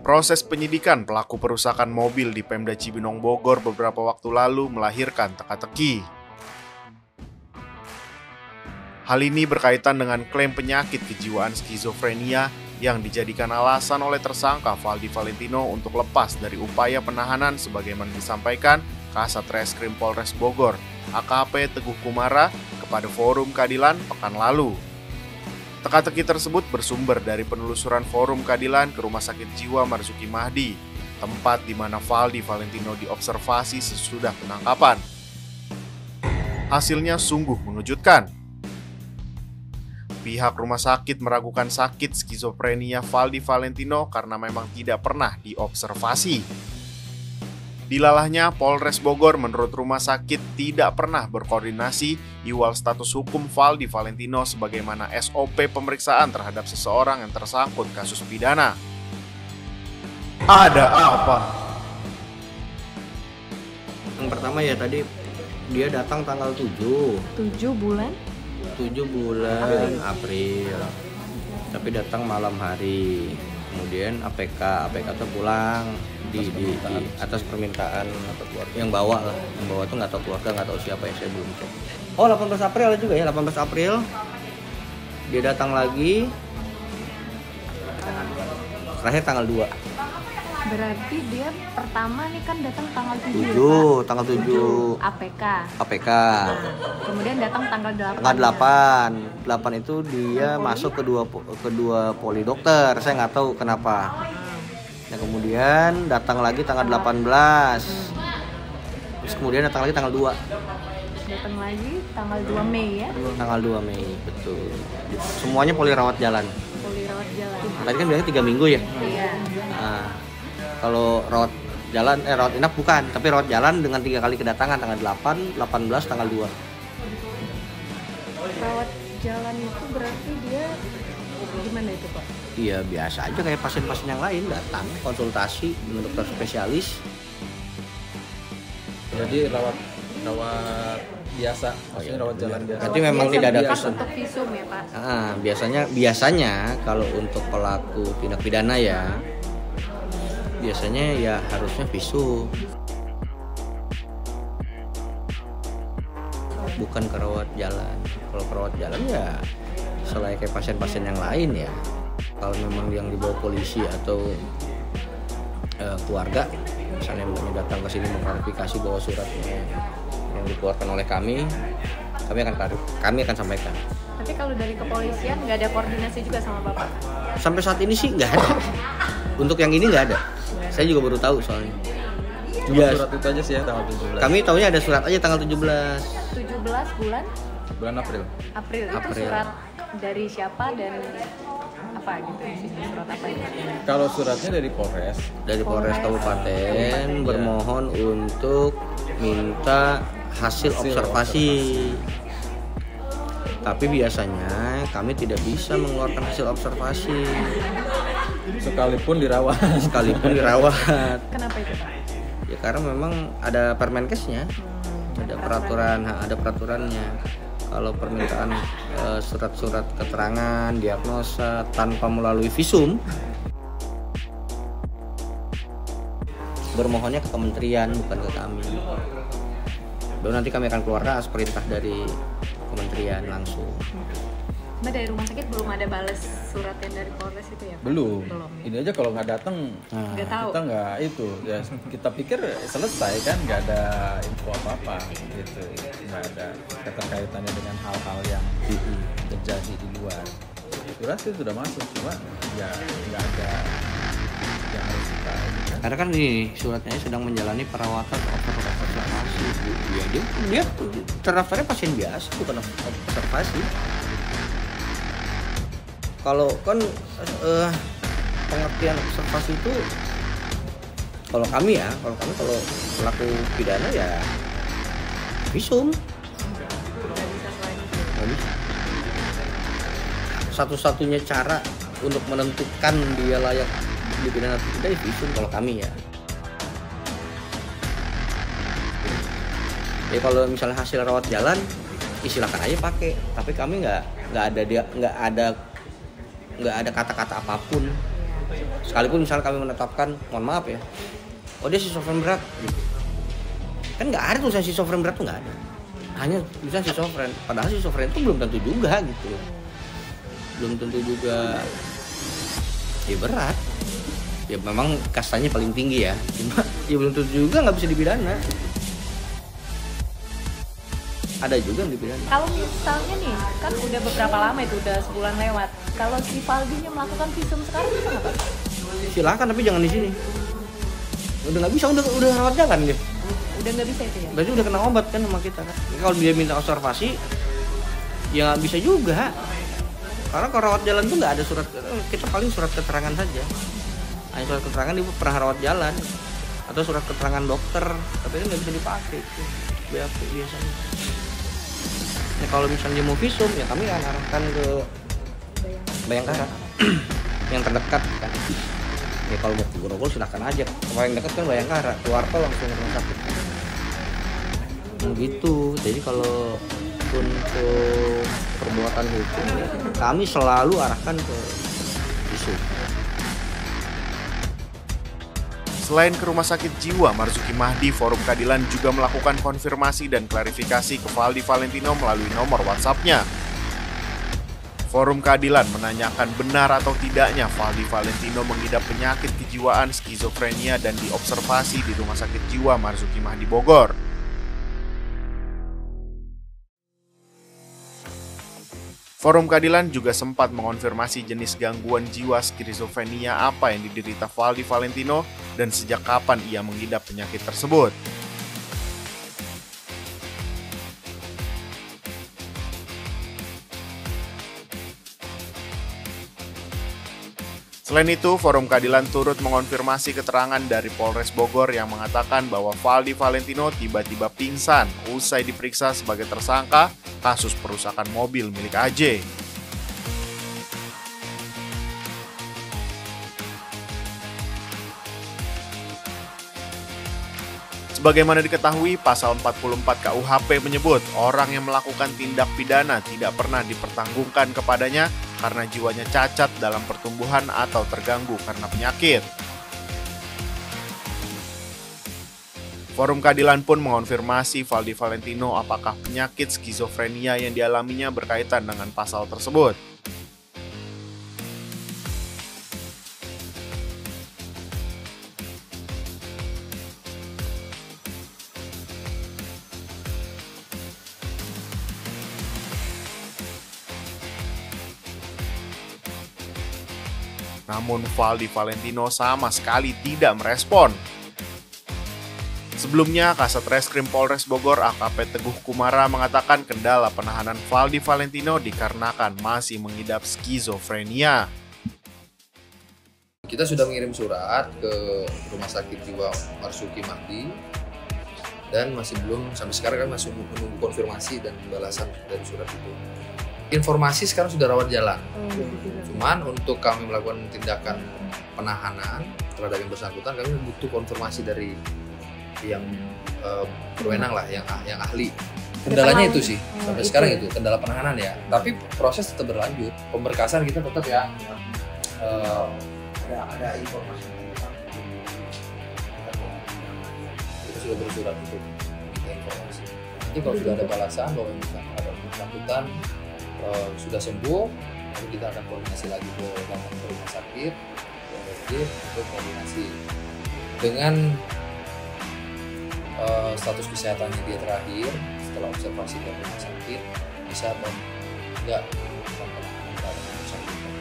Proses penyidikan pelaku perusakan mobil di Pemda Cibinong Bogor beberapa waktu lalu melahirkan teka-teki. Hal ini berkaitan dengan klaim penyakit kejiwaan skizofrenia yang dijadikan alasan oleh tersangka Valdi Valentino untuk lepas dari upaya penahanan sebagaimana disampaikan Kasat Reskrim Polres Bogor, AKP Teguh Kumara, kepada Forum Keadilan pekan lalu. Teka-teki tersebut bersumber dari penelusuran Forum Keadilan ke Rumah Sakit Jiwa Marzuki Mahdi, tempat di mana Valdi Valentino diobservasi sesudah penangkapan. Hasilnya sungguh mengejutkan. Pihak rumah sakit meragukan sakit skizofrenia Valdi Valentino karena memang tidak pernah diobservasi. Dilalahnya, Polres Bogor menurut rumah sakit tidak pernah berkoordinasi iwal status hukum Valdi Valentino sebagaimana SOP pemeriksaan terhadap seseorang yang tersangkut kasus pidana. Ada apa? Yang pertama ya tadi dia datang tanggal 7 bulan April. Tapi datang malam hari. Kemudian APK tuh pulang di atas permintaan yang bawa lah. Yang bawa tuh nggak tahu keluarga, nggak tahu siapa, ya saya belum cek. Oh, 18 April juga ya, 18 April. Dia datang lagi. Terakhir tanggal 2. Berarti dia pertama nih kan datang tanggal 7 tanggal 7 APK. Kemudian datang tanggal 8. Tanggal 8 itu dia masuk kedua poli dokter. Saya nggak tahu kenapa. Nah, kemudian datang lagi tanggal 18. Terus kemudian datang lagi tanggal 2. Datang lagi tanggal 2 Mei ya. Tanggal 2 Mei, betul. Semuanya poli rawat jalan. Poli rawat jalan. Tadi kan bilangnya 3 minggu ya? Iya. Nah, kalau rawat jalan, rawat inap bukan, tapi rawat jalan dengan 3 kali kedatangan, tanggal 8, 18, tanggal 2. Rawat jalan itu berarti dia gimana itu Pak? Iya, biasa aja kayak pasien-pasien yang lain, datang konsultasi dengan dokter spesialis. Jadi rawat biasa, maksudnya rawat jalan biasa. Berarti memang tidak ada visum. Untuk visum ya Pak? Biasanya kalau untuk pelaku tindak pidana ya, biasanya ya harusnya visum. Bukan ke rawat jalan. Kalau ke rawat jalan ya selain kayak pasien-pasien yang lain ya. Kalau memang yang dibawa polisi atau keluarga, misalnya datang ke sini mengklarifikasi bahwa suratnya yang dikeluarkan oleh kami akan sampaikan. Tapi kalau dari kepolisian nggak ada koordinasi juga sama Bapak? Sampai saat ini sih nggak ada. Untuk yang ini nggak ada. Saya juga baru tahu soalnya. Surat itu aja sih ya, tanggal 17. Kami tahunya ada surat aja tanggal 17. 17 bulan April. Itu surat dari siapa dan apa gitu? Surat apa itu? Kalau suratnya dari Polres. Dari Polres Kabupaten bermohon untuk minta hasil observasi. Tapi biasanya kami tidak bisa mengeluarkan hasil observasi. Sekalipun dirawat. Kenapa itu Pak? Ya karena memang ada Permenkesnya. Ada peraturannya. Kalau permintaan surat-surat keterangan, diagnosa tanpa melalui visum, bermohonnya ke kementerian, bukan ke kami. Baru nanti kami akan keluarkan atas perintah dari kementerian langsung. Mbak, dari rumah sakit belum ada balas surat yang dari Polres itu ya Pak? Belum. Ya? Ini aja kalau nggak datang, nggak tahu. kita nggak itu. Ya kita pikir selesai kan, nggak ada info apa-apa gitu. Nggak ada keterkaitannya dengan hal-hal yang terjadi di luar. Surat itu sudah masuk, cuma ya nggak ada yang harus kita. Karena kan ini suratnya sedang menjalani perawatan observasi. Ya, dia terdaftarnya pasien biasa, bukan observasi. Kalau kan pengertian observasi itu kalau kami kalau pelaku pidana ya visum. Satu-satunya cara untuk menentukan dia layak dipidana atau tidak visum kalau kami ya. Ya kalau misalnya hasil rawat jalan, silakan aja pakai. Tapi kami nggak ada kata-kata apapun Sekalipun misalnya kami menetapkan, mohon maaf ya, oh dia schizofren berat gitu. Kan nggak ada tulisan schizofren berat tuh, nggak ada. Hanya tulisan schizofren. Padahal schizofren itu belum tentu juga gitu. Belum tentu juga ya berat. Ya memang kastanya paling tinggi ya. Cuma ya belum tentu juga nggak bisa dipidana. Ada juga yang dipidana. Kalau misalnya nih, kan udah beberapa lama itu, udah sebulan lewat. Kalau si Valdinya melakukan visum sekarang bisa nggak Pak? Silakan, tapi jangan di sini. Udah nggak bisa, udah rawat jalan dia. Udah nggak bisa itu ya? Berarti udah kena obat kan sama kita kan. Kalau dia minta observasi, ya nggak bisa juga. Karena kalau rawat jalan tuh nggak ada surat, kita paling surat keterangan saja. Hanya surat keterangan dia pernah rawat jalan atau surat keterangan dokter, tapi ini nggak bisa dipakai itu BAP biasanya. Nah, kalau misalnya dia mau visum, ya kami akan arahkan ke Bayangkara yang terdekat kan. Ya kalau mau ke Grogol silahkan aja. Paling dekat kan Bayangkara, keluar tol langsung ke rumah sakit. Begitu. Jadi kalau untuk perbuatan hukum, ya, kami selalu arahkan ke visum. Selain ke Rumah Sakit Jiwa Marzuki Mahdi, Forum Keadilan juga melakukan konfirmasi dan klarifikasi ke Valdi Valentino melalui nomor WhatsApp-nya. Forum Keadilan menanyakan benar atau tidaknya Valdi Valentino mengidap penyakit kejiwaan skizofrenia dan diobservasi di Rumah Sakit Jiwa Marzuki Mahdi Bogor. Forum Keadilan juga sempat mengonfirmasi jenis gangguan jiwa skizofrenia apa yang diderita Valdi Valentino dan sejak kapan ia mengidap penyakit tersebut. Selain itu, Forum Keadilan turut mengonfirmasi keterangan dari Polres Bogor yang mengatakan bahwa Valdi Valentino tiba-tiba pingsan usai diperiksa sebagai tersangka kasus perusakan mobil milik AJ. Sebagaimana diketahui, pasal 44 KUHP menyebut orang yang melakukan tindak pidana tidak pernah dipertanggungkan kepadanya karena jiwanya cacat dalam pertumbuhan atau terganggu karena penyakit. Forum Keadilan pun mengonfirmasi Valdi Valentino apakah penyakit skizofrenia yang dialaminya berkaitan dengan pasal tersebut. Namun Valdi Valentino sama sekali tidak merespon. Sebelumnya, Kasat Reskrim Polres Bogor AKP Teguh Kumara mengatakan kendala penahanan Valdi Valentino dikarenakan masih mengidap skizofrenia. Kita sudah mengirim surat ke Rumah Sakit Jiwa Marzuki Mahdi dan masih belum, sampai sekarang kan masih menunggu konfirmasi dan pembalasan dari surat itu. Informasi sekarang sudah rawat jalan. Cuman untuk kami melakukan tindakan penahanan terhadap yang bersangkutan, kami butuh konfirmasi dari yang berwenang lah, yang ahli. Kendalanya itu sih sampai sekarang itu kendala penahanan ya. Tapi proses tetap berlanjut. Pemberkasan kita tetap ya. Ada informasi. Kita sudah bersurat untuk minta informasi. Nanti kalau sudah ada balasan bahwa yang bersangkutan sudah sembuh, lalu kita akan koordinasi lagi ke rumah sakit, untuk koordinasi dengan status kesehatannya dia terakhir setelah observasi di rumah sakit bisa atau enggak penahanan terhadap bersangkutan.